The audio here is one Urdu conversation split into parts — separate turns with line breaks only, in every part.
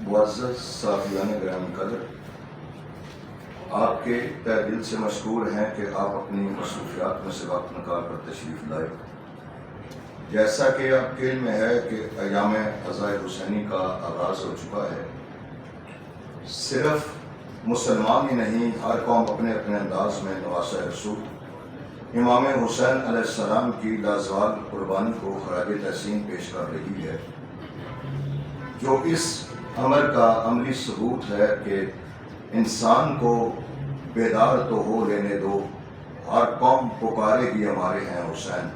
معزز صحافیان گرامی قدر، آپ کے تہ دل سے مشکور ہیں کہ آپ اپنی مصروفیات میں سے وقت نکال کر تشریف لائے۔ جیسا کہ آپ کے علم میں ہے کہ ایام عزائے حسینی کا آغاز ہو چکا ہے۔ صرف مسلمان ہی نہیں، ہر قوم اپنے اپنے انداز میں نواسہ رسول امام حسین علیہ السلام کی لازوال قربانی کو خراج تحسین پیش کر رہی ہے، جو اس امر کا عملی ثبوت ہے کہ انسان کو بیدار تو ہو لینے دو، ہر قوم پکارے گی ہمارے ہیں حسین۔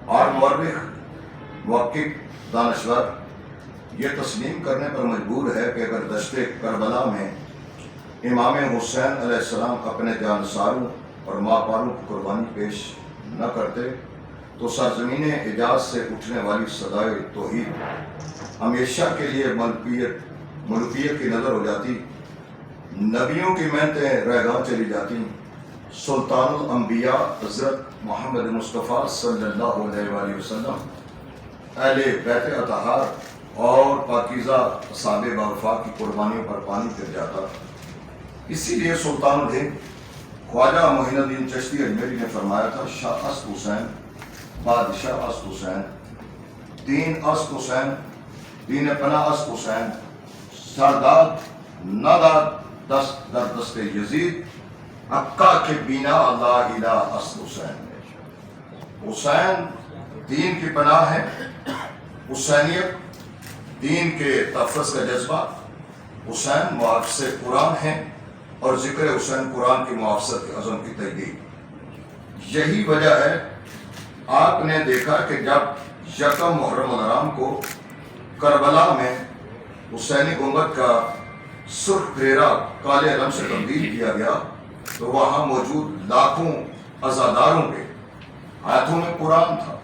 اور مورخ، محقق، دانشور یہ تسلیم کرنے پر مجبور ہے کہ اگر دشت کربلا میں امام حسین علیہ السلام اپنے جانثاروں اور ماپاروں کی قربانی پیش نہ کرتے تو سرزمین حجاز سے اٹھنے والی صدائے توحید ہمیشہ کے لیے ملوکیت کی نظر ہو جاتی، نبیوں کی محنتیں رہگاں چلی جاتی، سلطان الانبیاء حضرت محمد مصطفیٰ صلی اللہ علیہ وآلہ وسلم، اہل بیت اطہار اور پاکیزہ اصحاب وفا کی قربانیوں پر پانی پھر جاتا۔ اسی لیے سلطان الہند خواجہ معین الدین چشتی اجمیری نے فرمایا تھا، شاہ است حسین، بادشاہ است حسین، دین است حسین، دین پناہ است حسین، سرداد نداد دست در دست یزید، عکا کے بینا لا الہ است حسین۔ حسین دین کی پناہ ہے، حسینیت دین کے تحفظ کا جذبہ، حسین محافظ قرآن ہیں اور ذکر حسین قرآن کی محافظت کے عزم کی تجدید۔ یہی وجہ ہے آپ نے دیکھا کہ جب یکم محرم الحرام کو کربلا میں حسینی گنبد کا سرخ پھریرا کالے علم سے تبدیل کیا گیا تو وہاں موجود لاکھوں عزاداروں کے ہاتھوں میں قرآن تھا۔